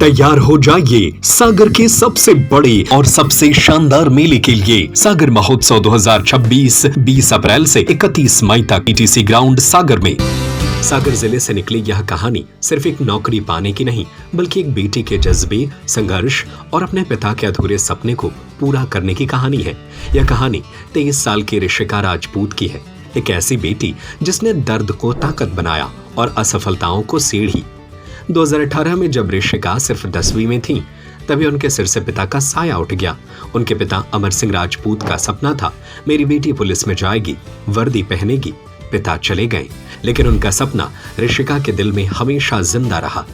तैयार हो जाइए सागर के सबसे बड़े और सबसे शानदार मेले के लिए। सागर महोत्सव 2026 20 अप्रैल से 31 मई तक पीटीसी ग्राउंड सागर में। सागर जिले से निकली यह कहानी सिर्फ एक नौकरी पाने की नहीं, बल्कि एक बेटे के जज्बे, संघर्ष और अपने पिता के अधूरे सपने को पूरा करने की कहानी है। यह कहानी 23 साल की ऋषिका राजपूत की है, एक ऐसी बेटी जिसने दर्द को ताकत बनाया और असफलताओं को सीढ़ी। 2018 में जब ऋषिका सिर्फ 10वीं में थी, तभी उनके सिर से पिता का साया उठ गया। उनके पिता अमर सिंह राजपूत का सपना था, मेरी बेटी पुलिस में जाएगी, वर्दी पहनेगी। पिता चले गए, लेकिन उनका सपना ऋषिका के दिल में हमेशा जिंदा रहा।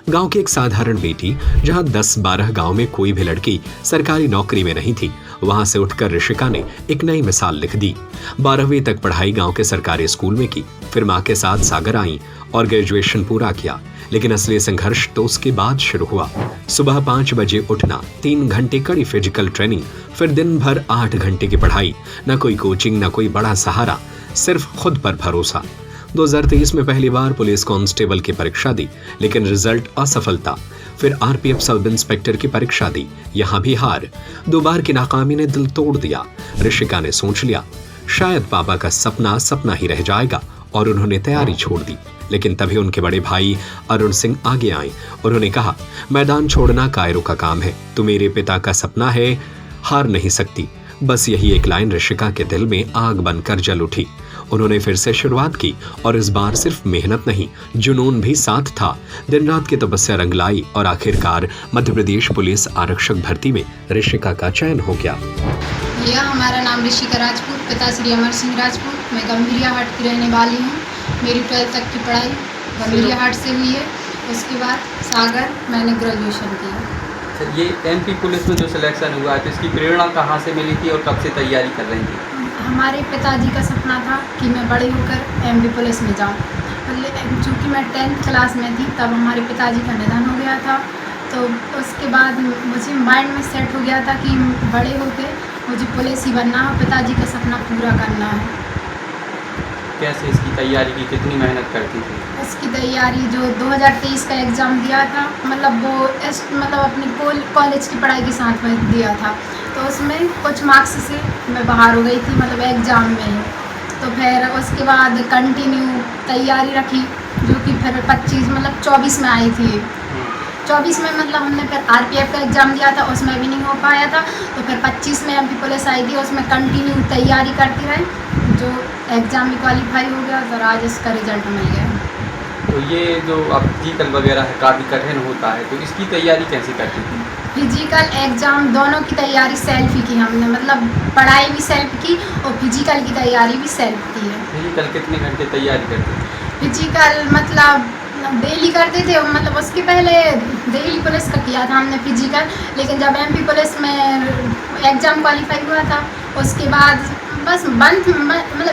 गांव की एक साधारण बेटी, जहां 10-12 गांव में कोई भी लड़की सरकारी नौकरी में नहीं थी, वहां से उठकर ऋषिका ने एक नई मिसाल लिख दी। 12वीं तक पढ़ाई गांव के सरकारी स्कूल में की, फिर मां के साथ सागर आई और ग्रेजुएशन पूरा किया। लेकिन असली संघर्ष तो उसके बाद शुरू हुआ। सुबह 5 बजे उठना, 3 घंटे कड़ी फिजिकल ट्रेनिंग, फिर दिन भर 8 घंटे की पढ़ाई, न कोई कोचिंग, न कोई बड़ा सहारा, सिर्फ खुद पर भरोसा। 2023 में पहली बार पुलिस कांस्टेबल की परीक्षा दी, लेकिन रिजल्ट असफलता। फिर आरपीएफ सब इंस्पेक्टर की परीक्षा दी, यहां भी हार। 2 बार की नाकामी ने दिल तोड़ दिया। ऋषिका ने सोच लिया, शायद पापा का सपना सपना ही रह जाएगा, और उन्होंने तैयारी छोड़ दी। लेकिन तभी उनके बड़े भाई अरुण सिंह आगे आए। उन्होंने कहा, मैदान छोड़ना कायरों का काम है, तू मेरे पिता का सपना है, हार नहीं सकती। बस यही एक लाइन ऋषिका के दिल में आग बनकर जल उठी। उन्होंने फिर से शुरुआत की, और इस बार सिर्फ मेहनत नहीं, जुनून भी साथ था। दिन रात की तपस्या रंग लाई और आखिरकार मध्य प्रदेश पुलिस आरक्षक भर्ती में ऋषिका का चयन हो गया। भैया, हमारा नाम ऋषिका राजपूत, पिता श्री अमर सिंह राजपूत। मैं गंभीरिया हाट की रहने वाली हूँ। मेरी 12th तक की पढ़ाई गंभीरिया हाट से हुई है। उसके बाद सागर मैंने ग्रेजुएशन किया। ये एमपी पुलिस में जो सिलेक्शन हुआ है, तो इसकी प्रेरणा कहाँ से मिली थी और कब से तैयारी कर रही थी? हमारे पिताजी का सपना था कि मैं बड़े होकर एमपी पुलिस में जाऊँ। चूँकि मैं 10th क्लास में थी, तब हमारे पिताजी का निधन हो गया था। तो उसके बाद मुझे माइंड में सेट हो गया था कि बड़े होकर मुझे पुलिस ही बनना है, पिताजी का सपना पूरा करना है। कैसे इसकी तैयारी की, कितनी मेहनत करती थी? इसकी तैयारी जो 2023 का एग्ज़ाम दिया था, मतलब वो अपनी कॉलेज की पढ़ाई के साथ में दिया था, तो उसमें कुछ मार्क्स से मैं बाहर हो गई थी, मतलब एग्ज़ाम में ही। तो फिर उसके बाद कंटिन्यू तैयारी रखी, जो कि फिर 24 में आई थी। 24 में हमने फिर आरपीएफ का एग्ज़ाम दिया था, उसमें भी नहीं हो पाया था। तो फिर 25 में एमपी पुलिस आई थी, उसमें कंटिन्यू तैयारी करती रही, जो एग्ज़ाम में क्वालिफाई हो गया, तो आज इसका रिजल्ट मिल गया। तो ये जो अब फिजिकल वगैरह है, काफ़ी कठिन होता है, तो इसकी तैयारी कैसे करती थी? फिजिकल एग्ज़ाम दोनों की तैयारी सेल्फ ही की हमने, पढ़ाई भी सेल्फ की और फिजिकल की तैयारी भी सेल्फ की है। फिजिकल कितने घंटे तैयारी करते थे? फिजिकल डेली करते थे, उसके पहले दिल्ली पुलिस का किया था हमने फिजिकल। लेकिन जब एमपी पुलिस में एग्ज़ाम क्वालिफाई हुआ था, उसके बाद बस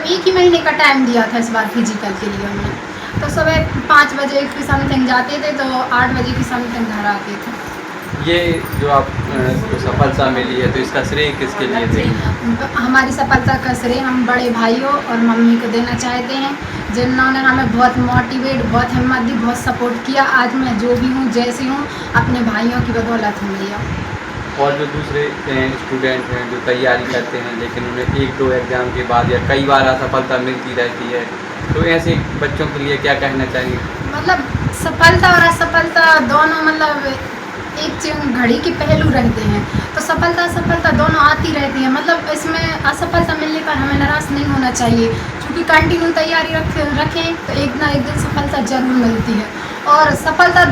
एक ही महीने का टाइम दिया था इस बार फिजिकल के लिए हमने। तो सुबह 5 बजे की समथिंग जाते थे, तो 8 बजे की समथिंग घर आते थे। ये जो आपको सफलता मिली है, तो इसका श्रेय किसके लिए देंगे? हमारी सफलता का श्रेय हम बड़े भाइयों और मम्मी को देना चाहते हैं, जिन्होंने हमें बहुत मोटिवेट, बहुत हिम्मत दी, बहुत सपोर्ट किया। आज मैं जो भी हूँ, जैसी हूँ, अपने भाइयों की बदौलत हूँ भैया। और जो दूसरे स्टूडेंट हैं जो तैयारी करते हैं, लेकिन उन्हें 1-2 एग्ज़ाम के बाद या कई बार असफलता मिलती रहती है, तो ऐसे बच्चों के लिए क्या कहना चाहेंगे? सफलता और असफलता दोनों एक घड़ी के पहलू रहते हैं, तो सफलता दोनों आती रहती है। इसमें असफलता मिलने पर हमें निराश नहीं होना चाहिए, क्योंकि कंटिन्यू तैयारी रखें तो एक ना एक दिन सफलता जरूर मिलती है। और असफलता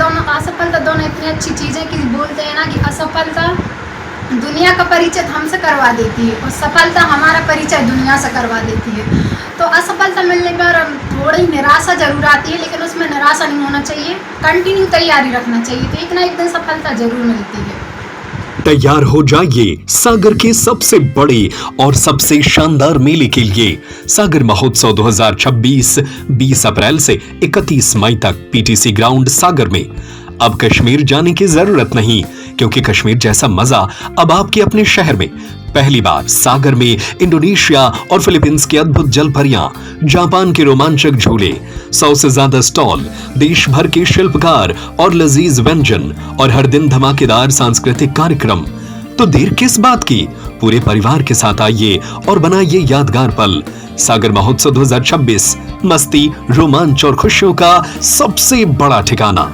दोनों इतनी अच्छी चीज़ें कि बोलते हैं ना कि असफलता दुनिया का परिचय हमसे करवा देती है, और सफलता हमारा परिचय दुनिया से करवा देती है। तो असफलता मिलने पर थोड़ी निराशा जरूर आती है, लेकिन उसमें निराशा नहीं होना चाहिए, कंटिन्यू तैयारी रखना चाहिए, तो एक ना एक दिन सफलता जरूर मिलती है। तैयार हो जाइए सागर के सबसे बड़े और सबसे शानदार मेले के लिए। सागर महोत्सव 2026 20 अप्रैल से 31 मई तक पीटीसी ग्राउंड सागर में। अब कश्मीर जाने की जरूरत नहीं, क्योंकि कश्मीर जैसा मजा अब आपके अपने शहर में। पहली बार सागर में इंडोनेशिया और फिलीपींस की अद्भुत जलपरियां, जापान के रोमांचक झूले, 100 से ज्यादा स्टॉल, देश भर के शिल्पकार और लजीज व्यंजन और हर दिन धमाकेदार सांस्कृतिक कार्यक्रम। तो देर किस बात की, पूरे परिवार के साथ आइए और बनाइए यादगार पल। सागर महोत्सव 2026 मस्ती, रोमांच और खुशियों का सबसे बड़ा ठिकाना।